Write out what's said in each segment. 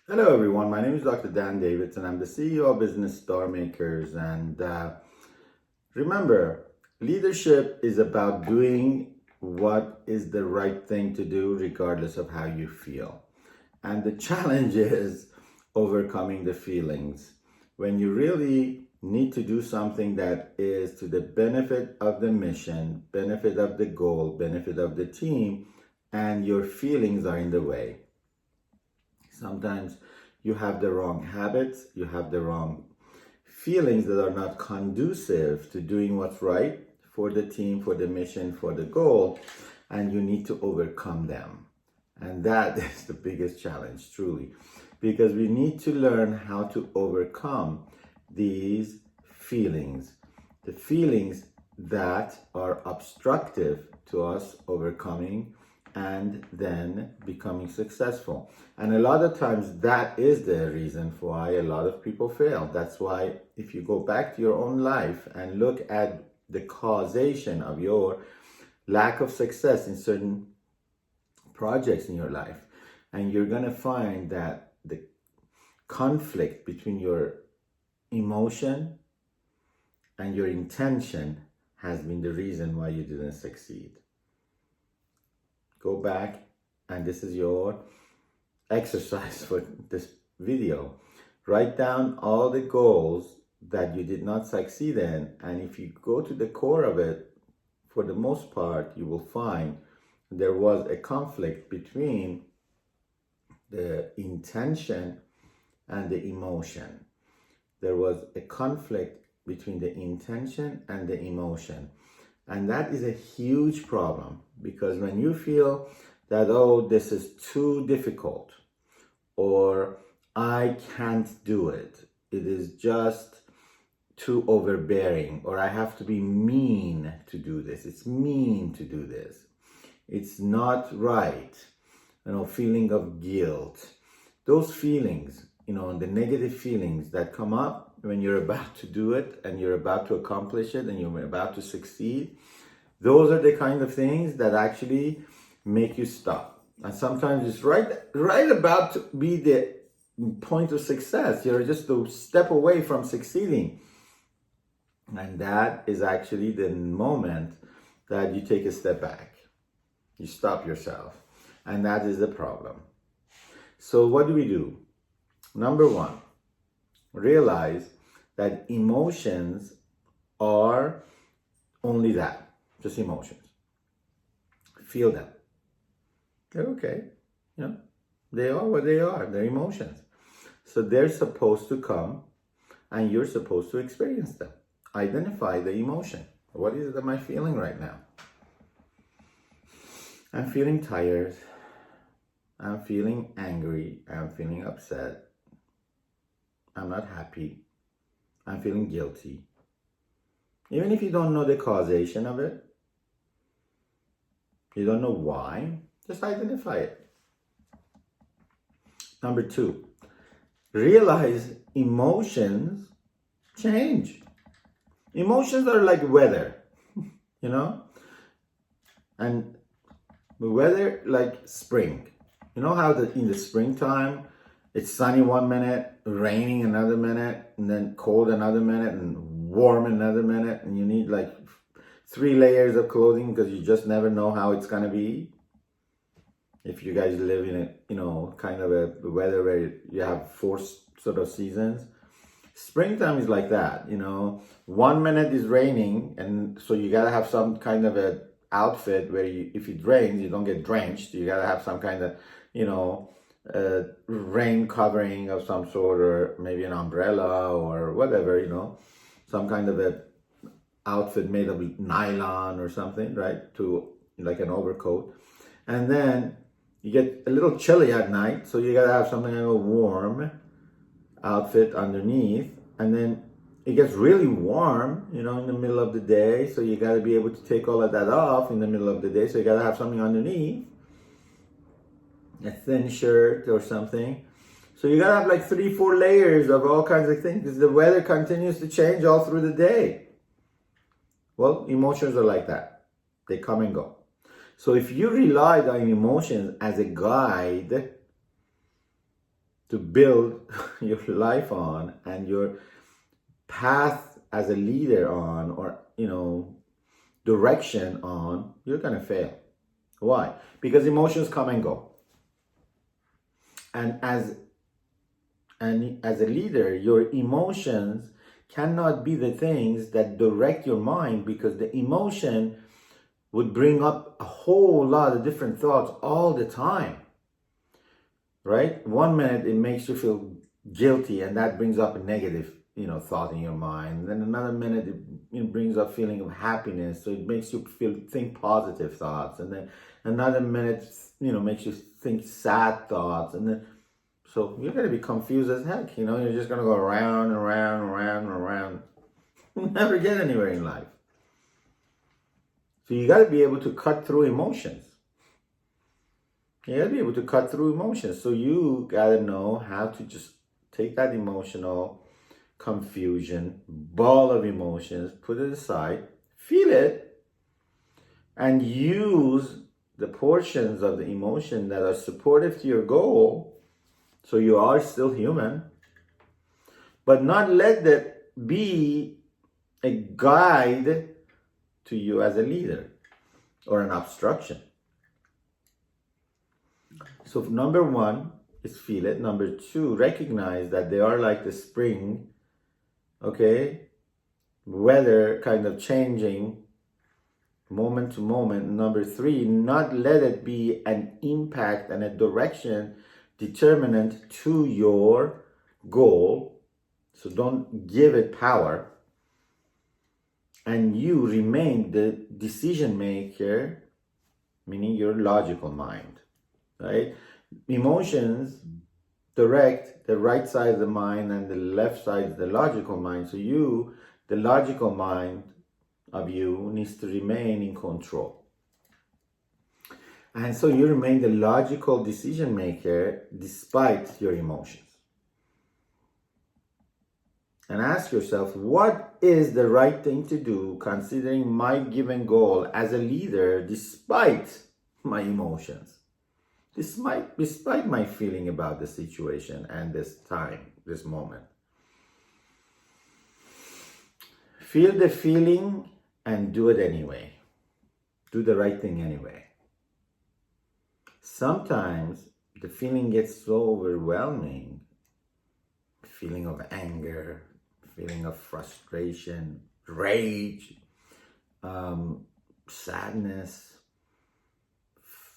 Hello, everyone. My name is Dr. Dan Davidson. I'm the CEO of Business Star Makers. And remember, leadership is about doing what is the right thing to do, regardless of how you feel. And the challenge is overcoming the feelings. When you really need to do something that is to the benefit of the mission, benefit of the goal, benefit of the team, and your feelings are in the way. Sometimes you have the wrong habits, you have the wrong feelings that are not conducive to doing what's right for the team, for the mission, for the goal, and you need to overcome them. And that is the biggest challenge, truly, because we need to learn how to overcome these feelings, the feelings that are obstructive to us overcoming and then becoming successful. And a lot of times that is the reason for why a lot of people fail. That's why if you go back to your own life and look at the causation of your lack of success in certain projects in your life, and you're going to find that the conflict between your emotion and your intention has been the reason why you didn't succeed. Go back, and this is your exercise for this video. Write down all the goals that you did not succeed in, and if you go to the core of it, for the most part, you will find there was a conflict between the intention and the emotion. There was a conflict between the intention and the emotion. And that is a huge problem, because when you feel that, oh, this is too difficult, or I can't do it, it is just too overbearing, or I have to be mean to do this, it's mean to do this, it's not right, feeling of guilt, those feelings, the negative feelings that come up when you're about to do it and you're about to accomplish it and you're about to succeed, those are the kind of things that actually make you stop. And sometimes it's right about to be the point of success. You're just a step away from succeeding. And that is actually the moment that you take a step back. You stop yourself. And that is the problem. So what do? Number one, realize that emotions are only that, just emotions. Feel them. They're okay. They are what they are. They're emotions. So they're supposed to come and you're supposed to experience them. Identify the emotion. What is it am I feeling right now? I'm feeling tired. I'm feeling angry. I'm feeling upset. I'm not happy. I'm feeling guilty. Even if you don't know the causation of it, you don't know why, just identify it. Number two, realize emotions change. Emotions are like weather, and the weather like spring. You know how in the springtime, it's sunny one minute, raining another minute, and then cold another minute, and warm another minute, and you need like 3 layers of clothing because you just never know how it's gonna be. If you guys live in a, kind of a weather where you have 4 sort of seasons, springtime is like that. 1 minute is raining, and so you gotta have some kind of a outfit where if it rains, you don't get drenched. You gotta have some kind of, rain covering of some sort, or maybe an umbrella or whatever, some kind of a outfit made of nylon or something, right? To like an overcoat. And then you get a little chilly at night, so you gotta have something like a warm outfit underneath. And then it gets really warm, in the middle of the day, so you gotta be able to take all of that off in the middle of the day, so you gotta have something underneath, a thin shirt or something. So you gotta have like 3-4 layers of all kinds of things, because the weather continues to change all through the day. Well, emotions are like that. They come and go. So if you relied on emotions as a guide, to build your life on and your path as a leader on, or direction on, you're gonna fail. Why? Because emotions come and go. And as a leader, your emotions cannot be the things that direct your mind, because the emotion would bring up a whole lot of different thoughts all the time. Right? One minute it makes you feel guilty, and that brings up a negative, thought in your mind. Then another minute it brings up feeling of happiness, so it makes you think positive thoughts. And then another minute, makes you think sad thoughts. And then so you're gonna be confused as heck. You're just gonna go around and around and around and around. Never get anywhere in life. So you got to be able to cut through emotions. You got to be able to cut through emotions. So you got to know how to just take that emotional confusion, ball of emotions, put it aside, feel it, and use the portions of the emotion that are supportive to your goal. So you are still human, but not let that be a guide to you as a leader or an obstruction. So number one is feel it. Number two, recognize that they are like the spring, okay? Weather kind of changing moment to moment. Number three, not let it be an impact and a direction determinant to your goal. So don't give it power. And you remain the decision maker, meaning your logical mind, right? Emotions direct the right side of the mind, and the left side is the logical mind. So you, the logical mind of you, needs to remain in control. And so you remain the logical decision maker despite your emotions. And ask yourself, what is the right thing to do considering my given goal as a leader despite my emotions? Despite my feeling about the situation and this time, this moment. Feel the feeling and do it anyway. Do the right thing anyway. Sometimes the feeling gets so overwhelming, feeling of anger, feeling of frustration, rage, sadness,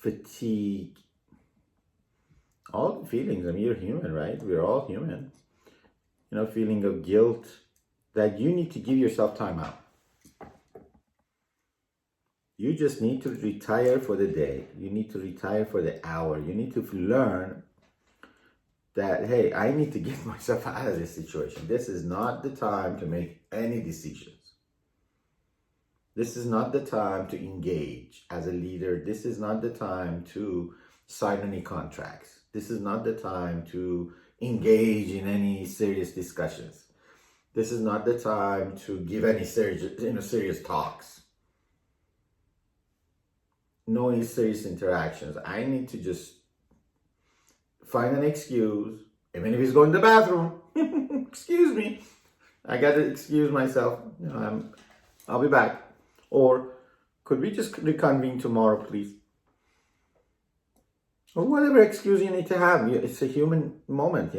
fatigue, all the feelings. I mean, you're human, right? We're all human. Feeling of guilt, that you need to give yourself time out. You just need to retire for the day. You need to retire for the hour. You need to learn that, hey, I need to get myself out of this situation. This is not the time to make any decisions. This is not the time to engage as a leader. This is not the time to sign any contracts. This is not the time to engage in any serious discussions. This is not the time to give any serious talks. No serious interactions. I need to just find an excuse, even if he's going to the bathroom. Excuse me. I got to excuse myself. I'll be back. Or could we just reconvene tomorrow, please? Or whatever excuse you need to have. It's a human moment,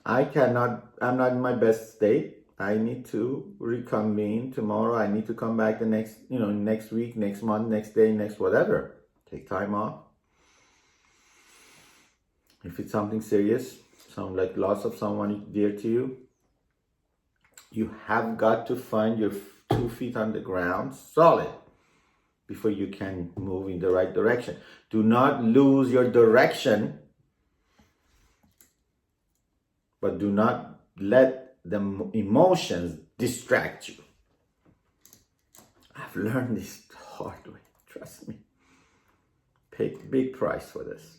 I'm not in my best state. I need to reconvene tomorrow. I need to come back the next week, next month, next day, next whatever. Take time off. If it's something serious, like loss of someone dear to you, you have got to find your 2 feet on the ground solid before you can move in the right direction. Do not lose your direction, but do not let the emotions distract you. I've learned this the hard way, trust me. Paid big price for this.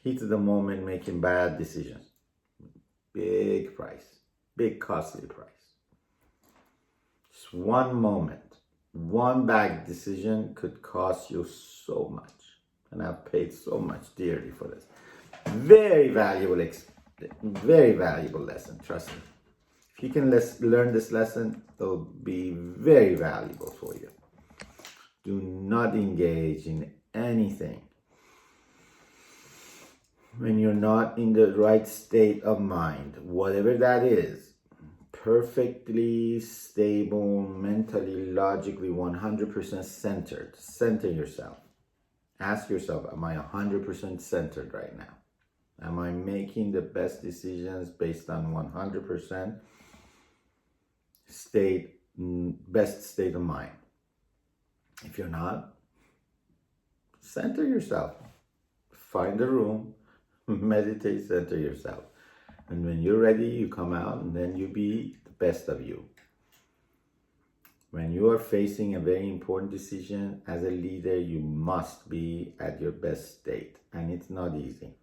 Heat of the moment, making bad decisions. Big price, big costly price. Just one moment, one bad decision could cost you so much. And I've paid so much dearly for this. Very valuable, very valuable lesson, trust me. If you can learn this lesson, it'll be very valuable for you. Do not engage in anything when you're not in the right state of mind, whatever that is. Perfectly stable, mentally, logically, 100% centered. Center yourself. Ask yourself, am I 100% centered right now? Am I making the best decisions based on 100% best state of mind? If you're not, center yourself. Find a room, meditate, center yourself. And when you're ready, you come out and then you be the best of you. When you are facing a very important decision as a leader, you must be at your best state. And it's not easy.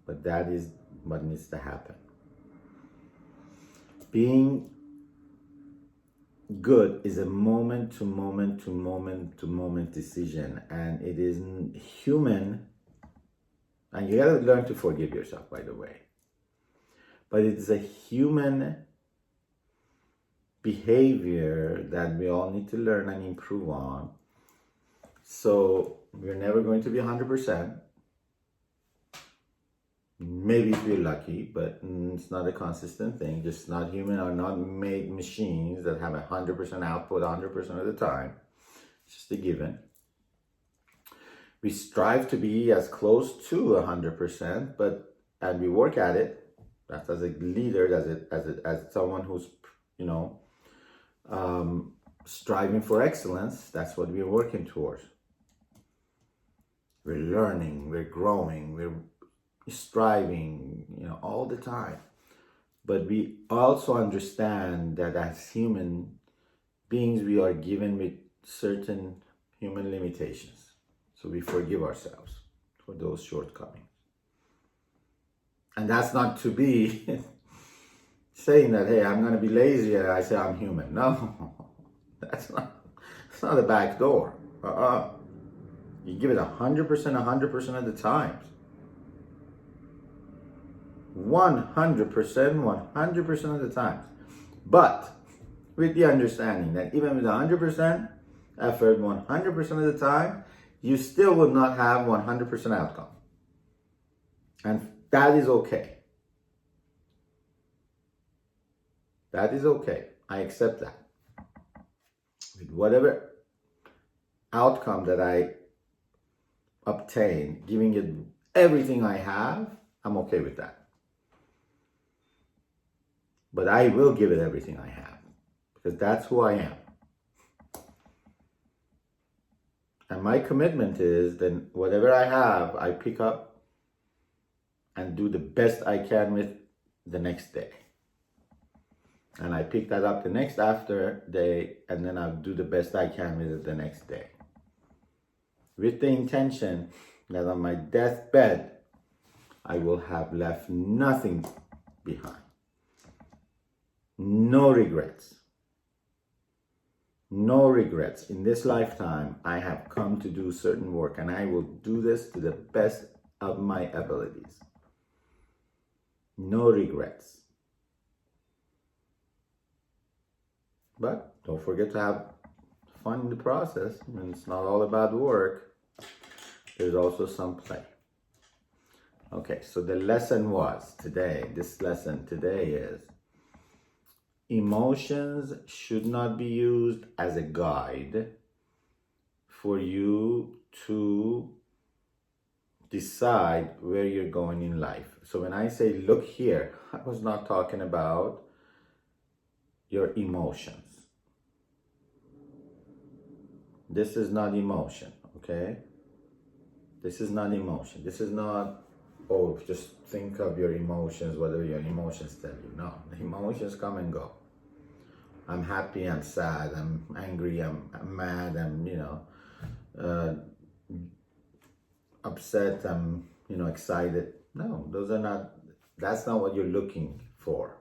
But that is what needs to happen. Being good is a moment to moment to moment to moment decision. And it is human. And you gotta learn to forgive yourself, by the way. But it's a human behavior that we all need to learn and improve on. So we're never going to be 100%. Maybe if you're lucky, but it's not a consistent thing. Just not human are not made machines that have 100% output 100% of the time. It's just a given. We strive to be as close to 100%, and we work at it. That's as a leader, as someone who's, striving for excellence. That's what we're working towards. We're learning, we're growing, we're striving, all the time. But we also understand that as human beings, we are given with certain human limitations. So we forgive ourselves for those shortcomings. And that's not to be saying that, hey, I'm going to be lazy and I say I'm human. No, that's not a back door. You give it 100% of the time. 100% of the time. But with the understanding that even with 100% effort, 100% of the time, you still will not have 100% outcome. And that is okay. That is okay. I accept that. With whatever outcome that I obtain, giving it everything I have, I'm okay with that. But I will give it everything I have, because that's who I am. And my commitment is then whatever I have, I pick up and do the best I can with the next day. And I pick that up the next after day, and then I'll do the best I can with it the next day. With the intention that on my deathbed, I will have left nothing behind. No regrets. No regrets. In this lifetime, I have come to do certain work, and I will do this to the best of my abilities. No regrets. But don't forget to have fun in the process. I mean, it's not all about work. There's also some play. Okay, so the lesson was today, this lesson today is emotions should not be used as a guide for you to decide where you're going in life. So when I say look here, I was not talking about your emotions. This is not emotion, okay? This is not emotion. This is not, oh, just think of your emotions, whatever your emotions tell you. No, the emotions come and go. I'm happy, I'm sad, I'm angry, I'm mad, I'm, upset, I'm, excited. No, that's not what you're looking for.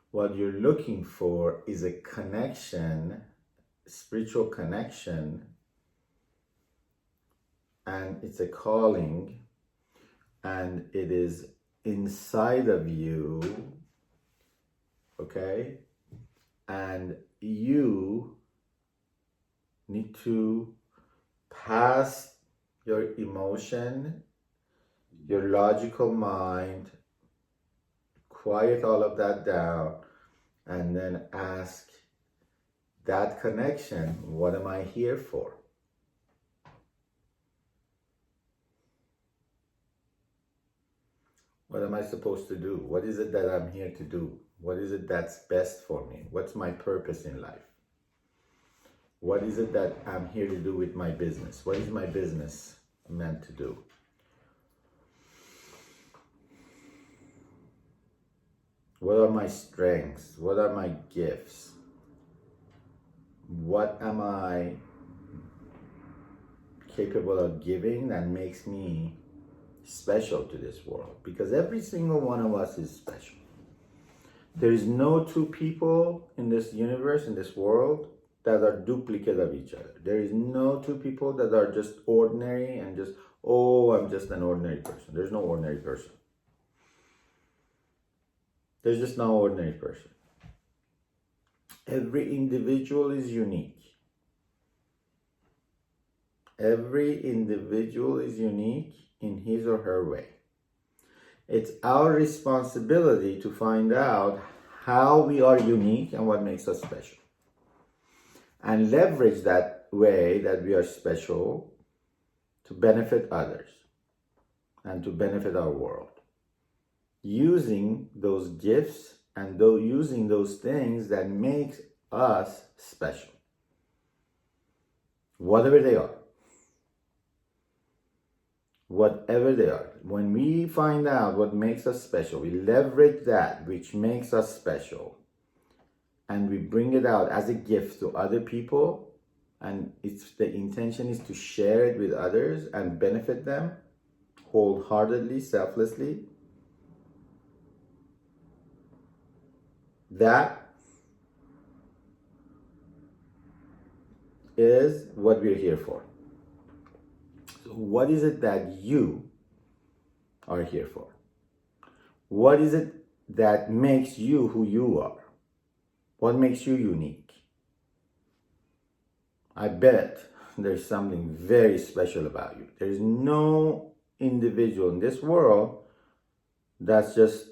What you're looking for is a connection, spiritual connection and it's a calling, and it is inside of you, okay? And you need to pass your emotion, your logical mind, quiet all of that down, and then ask that connection, what am I here for? What am I supposed to do? What is it that I'm here to do? What is it that's best for me? What's my purpose in life? What is it that I'm here to do with my business? What is my business meant to do? What are my strengths? What are my gifts? What am I capable of giving that makes me special to this world? Because every single one of us is special. There is no two people in this universe, in this world, that are duplicate of each other. There is no two people that are just ordinary and just, oh, I'm just an ordinary person. There's no ordinary person. There's just no ordinary person. Every individual is unique. Every individual is unique in his or her way. It's our responsibility to find out how we are unique and what makes us special. And leverage that way that we are special to benefit others and to benefit our world. Using those gifts and using those things that makes us special. Whatever they are. Whatever they are. When we find out what makes us special, we leverage that which makes us special, and we bring it out as a gift to other people, and the intention is to share it with others and benefit them wholeheartedly, selflessly. That is what we're here for. So what is it that you are here for? What is it that makes you who you are? What makes you unique? I bet there's something very special about you. There's no individual in this world that's just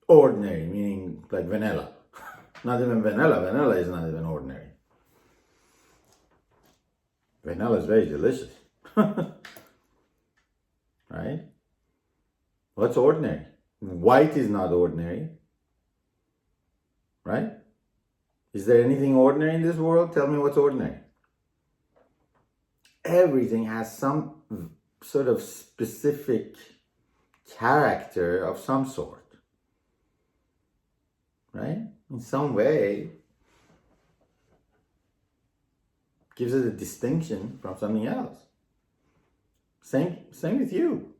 ordinary, meaning like vanilla. Not even vanilla. Vanilla is not even ordinary. Vanilla is very delicious. Right? What's ordinary? White is not ordinary. Right? Is there anything ordinary in this world? Tell me what's ordinary. Everything has some sort of specific character of some sort. Right? In some way, gives it a distinction from something else. Same with you.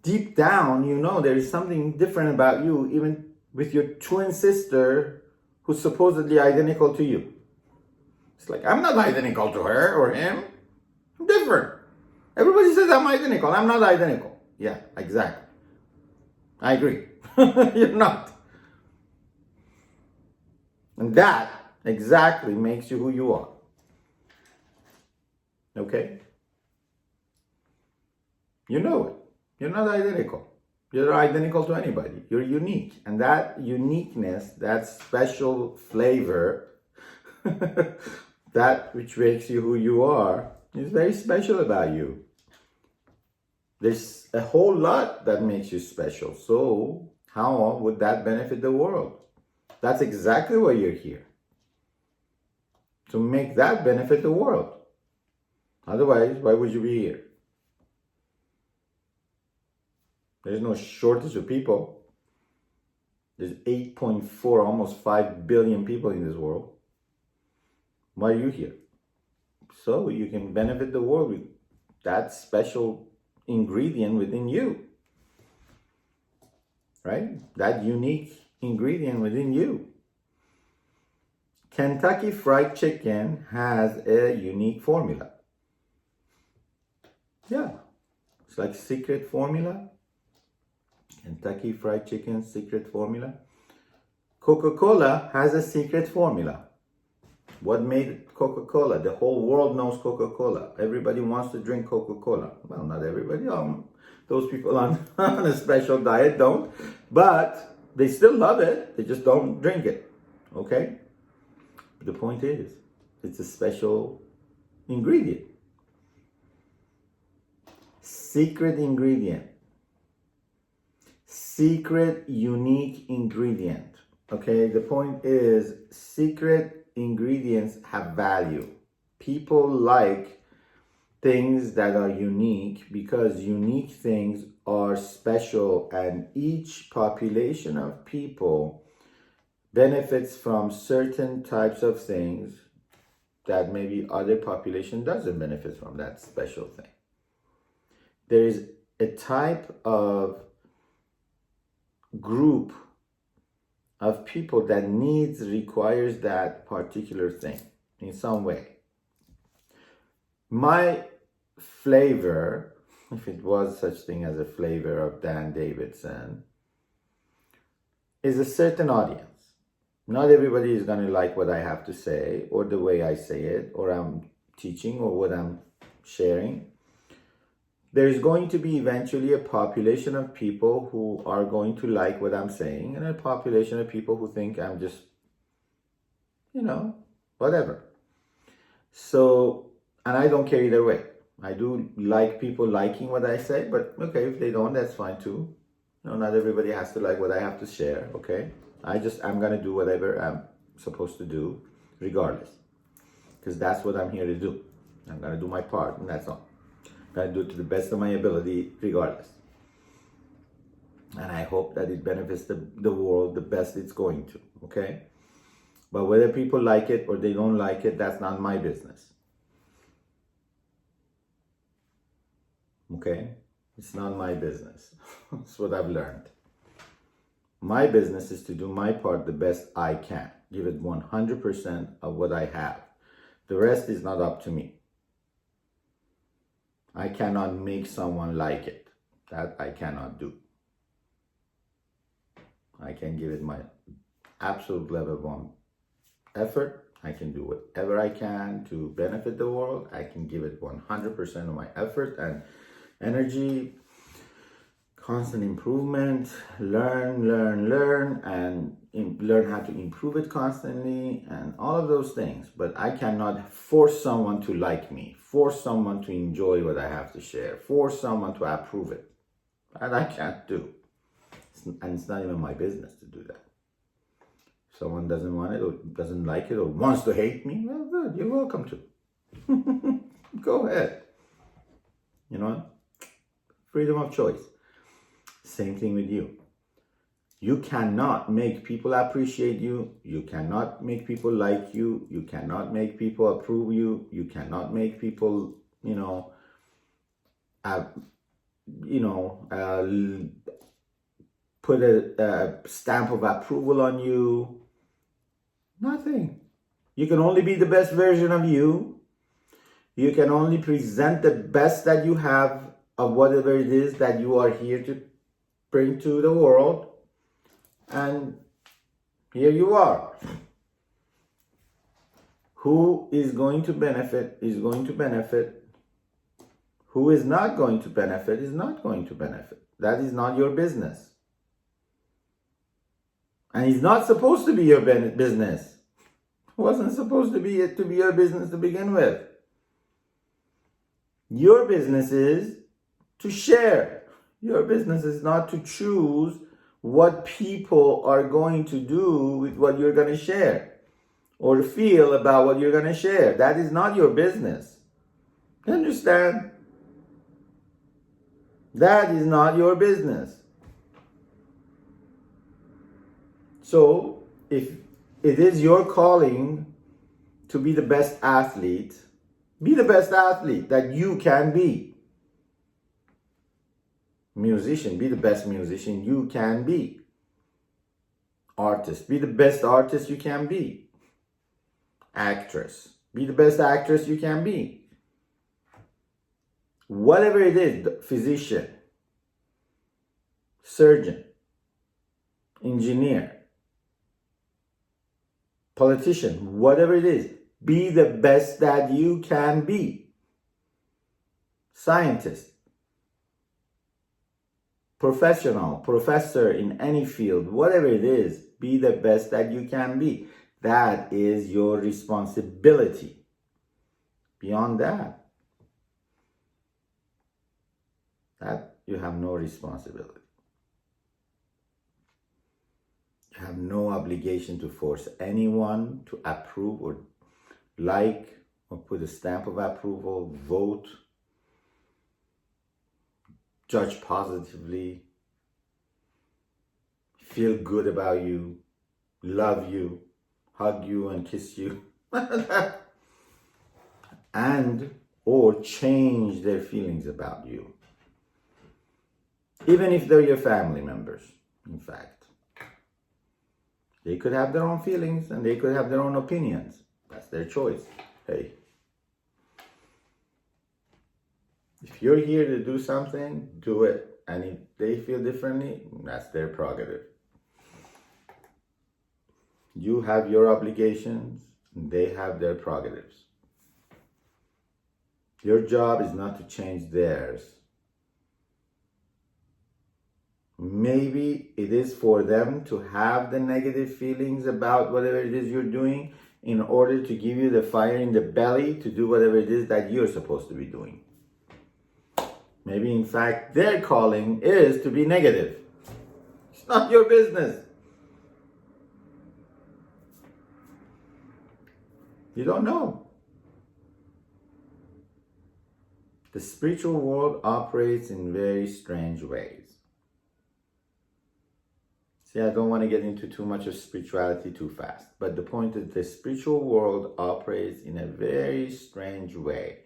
Deep down, you know there is something different about you, even with your twin sister who's supposedly identical to you. It's like, I'm not identical to her or him. I'm different. Everybody says I'm identical. I'm not identical. Yeah, exactly. I agree. You're not. And that exactly makes you who you are. Okay? You know it. You're not identical. You're not identical to anybody. You're unique. And that uniqueness, that special flavor, that which makes you who you are, is very special about you. There's a whole lot that makes you special. So how would that benefit the world? That's exactly why you're here. To make that benefit the world. Otherwise, why would you be here? There's no shortage of people. There's 8.4, almost 5 billion people in this world. Why are you here? So you can benefit the world with that special ingredient within you. right? That unique ingredient within you. Kentucky Fried Chicken has a unique formula. Yeah, it's like secret formula. Kentucky Fried Chicken secret formula. Coca-Cola has a secret formula. What made Coca-Cola? The whole world knows Coca-Cola. Everybody wants to drink Coca-Cola. Well, not everybody. Those people on, on a special diet don't. But they still love it. They just don't drink it. Okay? But the point is, it's a special ingredient. Secret ingredient. Secret, unique ingredient. Okay? The point is, secret ingredients have value. People like things that are unique because unique things are special, and each population of people benefits from certain types of things that maybe other population doesn't benefit from that special thing. There is a type of group of people that requires that particular thing in some way. My flavor, if it was such thing as a flavor of Dan Davidson, is a certain audience. Not everybody is going to like what I have to say or the way I say it or I'm teaching or what I'm sharing. There's going to be eventually a population of people who are going to like what I'm saying, and a population of people who think I'm just, whatever. So, and I don't care either way. I do like people liking what I say, but okay, if they don't, that's fine too. Not everybody has to like what I have to share, okay? I'm going to do whatever I'm supposed to do regardless, because that's what I'm here to do. I'm going to do my part, and that's all. I'm going to do it to the best of my ability regardless. And I hope that it benefits the world the best it's going to, okay? But whether people like it or they don't like it, that's not my business. Okay? It's not my business. That's what I've learned. My business is to do my part the best I can. Give it 100% of what I have. The rest is not up to me. I cannot make someone like it. That I cannot do. I can give it my absolute level of effort. I can do whatever I can to benefit the world. I can give it 100% of my effort and energy, constant improvement, learn, and learn how to improve it constantly, and all of those things. But I cannot force someone to like me, force someone to enjoy what I have to share, force someone to approve it. That I can't do. And it's not even my business to do that. If someone doesn't want it or doesn't like it or wants to hate me, well, good, you're welcome to. Go ahead. Freedom of choice. Same thing with you. You cannot make people appreciate you. You cannot make people like you. You cannot make people approve you. You cannot make people, put a stamp of approval on you. Nothing. You can only be the best version of you. You can only present the best that you have of whatever it is that you are here to bring to the world. And here you are. Who is going to benefit is going to benefit. Who is not going to benefit is not going to benefit. That is not your business. And it's not supposed to be your business. It wasn't supposed to be your business to begin with. Your business is to share. Your business is not to choose what people are going to do with what you're going to share or feel about what you're going to share. That is not your business. You understand? That is not your business. So, if it is your calling to be the best athlete, be the best athlete that you can be. Musician, be the best musician you can be. Artist, be the best artist you can be. Actress, be the best actress you can be. Whatever it is, physician, surgeon, engineer, politician, whatever it is, be the best that you can be. Scientist, professional, professor in any field, whatever it is, be the best that you can be. That is your responsibility. Beyond that you have no responsibility. You have no obligation to force anyone to approve or like or put a stamp of approval, vote, judge positively, feel good about you, love you, hug you and kiss you, and or change their feelings about you. Even if they're your family members, in fact. They could have their own feelings and they could have their own opinions. That's their choice. Hey. If you're here to do something, do it. And if they feel differently, that's their prerogative. You have your obligations, they have their prerogatives. Your job is not to change theirs. Maybe it is for them to have the negative feelings about whatever it is you're doing in order to give you the fire in the belly to do whatever it is that you're supposed to be doing. Maybe, in fact, their calling is to be negative. It's not your business. You don't know. The spiritual world operates in very strange ways. See, I don't want to get into too much of spirituality too fast. But the point is the spiritual world operates in a very strange way.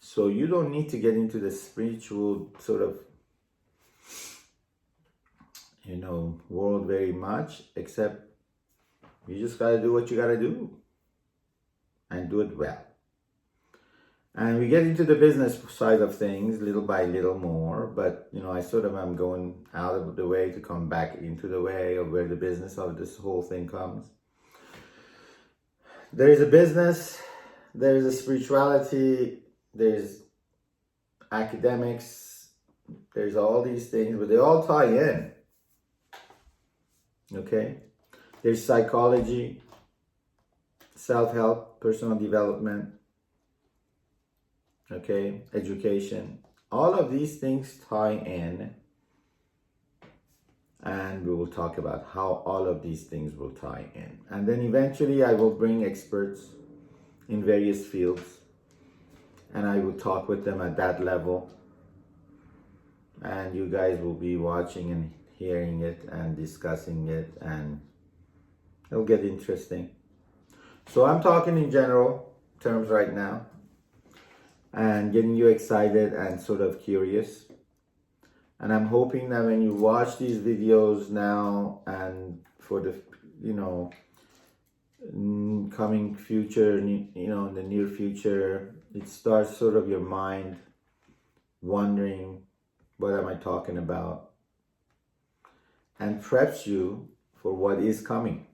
So you don't need to get into the spiritual sort of, world very much, except you just got to do what you got to do and do it well. And we get into the business side of things little by little more, but I sort of am going out of the way to come back into the way of where the business of this whole thing comes. There is a business, there is a spirituality, there's academics, there's all these things, but they all tie in. Okay? There's psychology, self-help, personal development, okay, education. All of these things tie in, and we will talk about how all of these things will tie in. And then eventually I will bring experts in various fields, and I will talk with them at that level, and you guys will be watching and hearing it and discussing it, and it'll get interesting. So I'm talking in general terms right now and getting you excited and sort of curious. And I'm hoping that when you watch these videos now and for the, coming future, in the near future, it starts sort of your mind wondering, what am I talking about? And preps you for what is coming.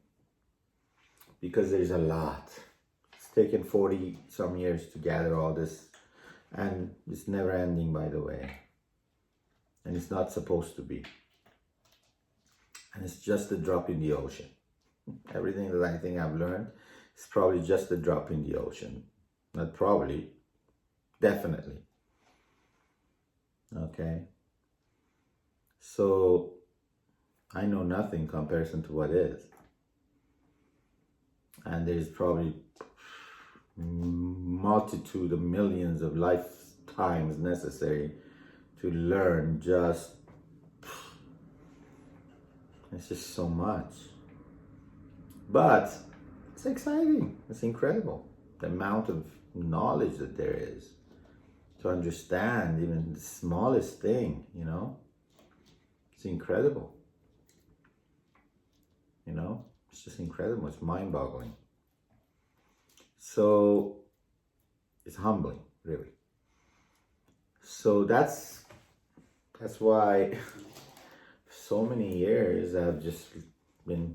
Because there's a lot. It's taken 40 some years to gather all this. And it's never ending, by the way. And it's not supposed to be. And it's just a drop in the ocean. Everything that I think I've learned is probably just a drop in the ocean. Not probably. Definitely. Okay. So I know nothing in comparison to what is. And there's probably multitude of millions of lifetimes necessary to learn it's just so much. But it's exciting. It's incredible. The amount of knowledge that there is to understand even the smallest thing, It's incredible. You know, it's just incredible. It's mind-boggling. So it's humbling, really. So that's why so many years I've just been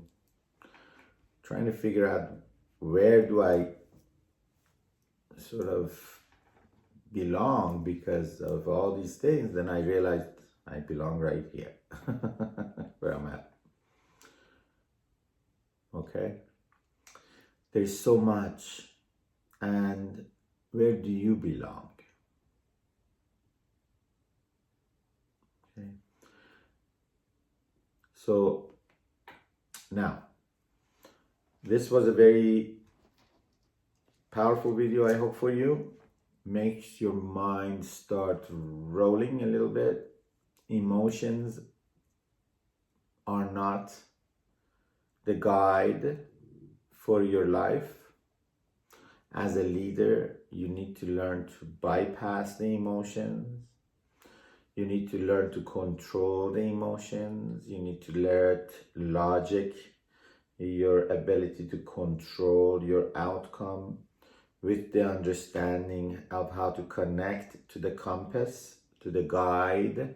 trying to figure out where do I sort of belong because of all these things. Then I realized I belong right here where I'm at. Okay? There's so much. And where do you belong? Okay. So now, this was a very powerful video, I hope, for you. Makes your mind start rolling a little bit. Emotions are not the guide for your life. As a leader, you need to learn to bypass the emotions. You need to learn to control the emotions. You need to let logic, your ability to control your outcome, with the understanding of how to connect to the compass, to the guide,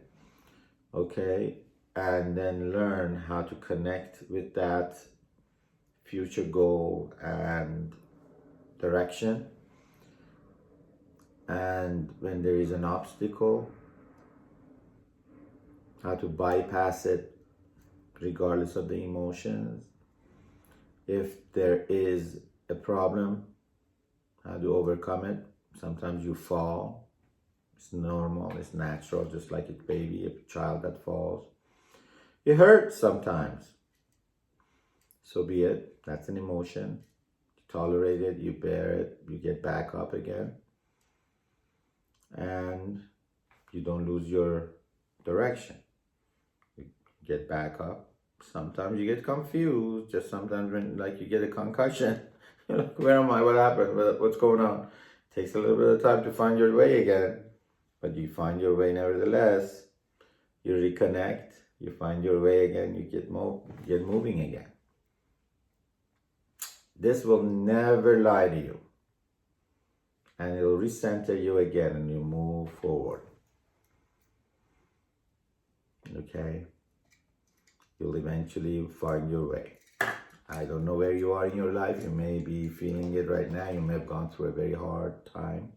okay? And then learn how to connect with that future goal and direction. And when there is an obstacle, how to bypass it regardless of the emotions. If there is a problem, how to overcome it. Sometimes you fall. It's normal, it's natural, just like a baby, a child that falls. It hurts sometimes. So be it. That's an emotion. You tolerate it, you bear it, you get back up again. And you don't lose your direction. You get back up. Sometimes you get confused, just sometimes when like you get a concussion. You're like, where am I? What happened? What's going on? Takes a little bit of time to find your way again. But you find your way nevertheless. You reconnect, you find your way again, you get moving again. This will never lie to you. And it'll recenter you again and you move forward. Okay? You'll eventually find your way. I don't know where you are in your life. You may be feeling it right now. You may have gone through a very hard time,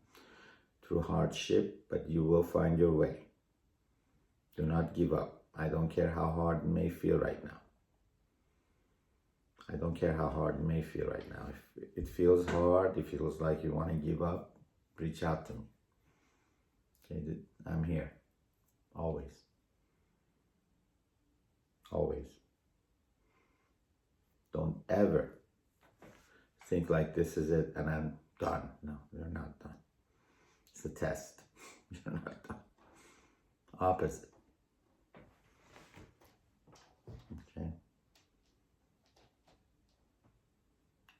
through hardship, but you will find your way. Do not give up. I don't care how hard it may feel right now. I don't care how hard it may feel right now. If it feels hard, it feels like you want to give up, reach out to me. Okay, I'm here. Always. Always. Don't ever think like this is it and I'm done. No, you're not done. It's a test. You're not done. Opposite. Okay.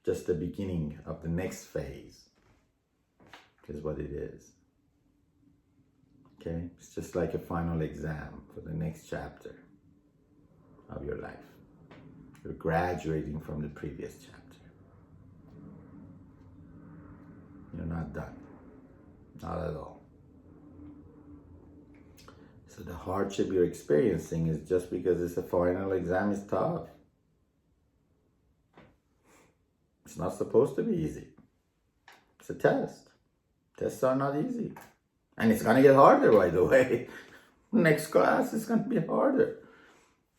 Just the beginning of the next phase is what it is. Okay? It's just like a final exam for the next chapter of your life. You're graduating from the previous chapter. You're not done. Not at all. So the hardship you're experiencing is just because it's a final exam is tough. It's not supposed to be easy. It's a test. Tests are not easy. And it's going to get harder, by the way. Next class is going to be harder.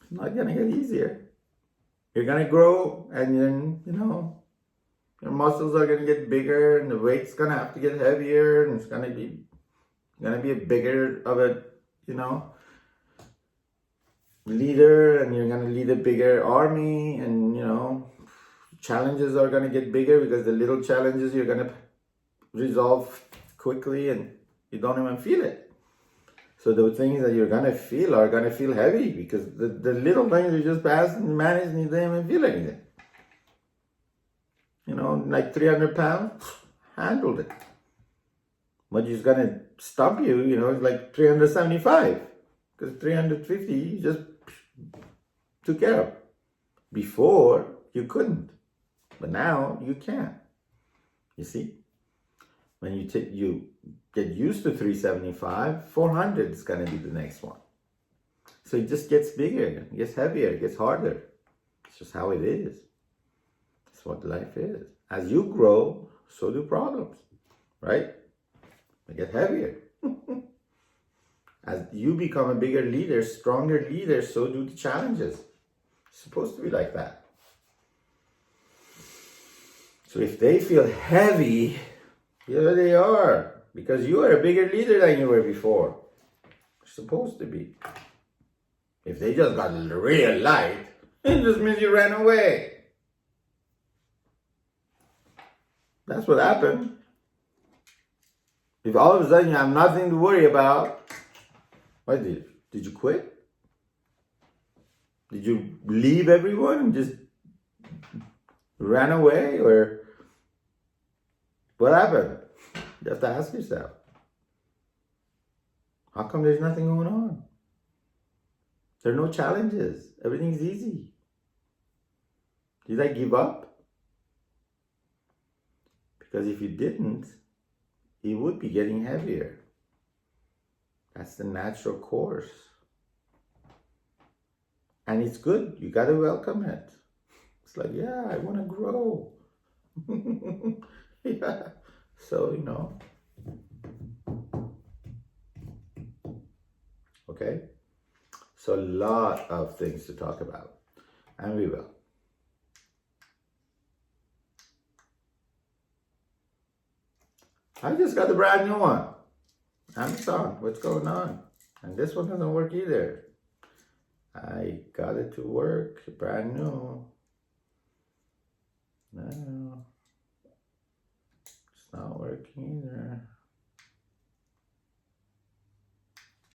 It's not going to get easier. You're going to grow and then, your muscles are going to get bigger and the weight's going to have to get heavier and it's going to be a bigger of a, leader and you're going to lead a bigger army and, challenges are going to get bigger because the little challenges you're going to resolve quickly and you don't even feel it. So the things that you're going to feel are going to feel heavy because the little things you just pass and manage and you don't even feel anything. Like 300 pounds, handled it. What is going to stop you, is like 375. Because 350, you just took care of. Before, you couldn't, but now you can. You see? When you get used to 375, 400 is going to be the next one. So it just gets bigger, it gets heavier, it gets harder. It's just how it is. It's what life is. As you grow, so do problems, right? They get heavier. As you become a bigger leader, stronger leader, so do the challenges. It's supposed to be like that. So if they feel heavy, here they are. Because you are a bigger leader than you were before. You're supposed to be. If they just got real light, it just means you ran away. That's what happened. If all of a sudden you have nothing to worry about, what did you quit? Did you leave everyone and just ran away? Or what happened? You have to ask yourself. How come there's nothing going on? There are no challenges. Everything's easy. Did I give up? Because if you didn't, it would be getting heavier. That's the natural course. And it's good. You got to welcome it. It's like, yeah, I want to grow. Yeah. So, Okay? So a lot of things to talk about. And we will. I just got a brand new one. Amazon, what's going on? And this one doesn't work either. I got it to work, brand new. No, it's not working either.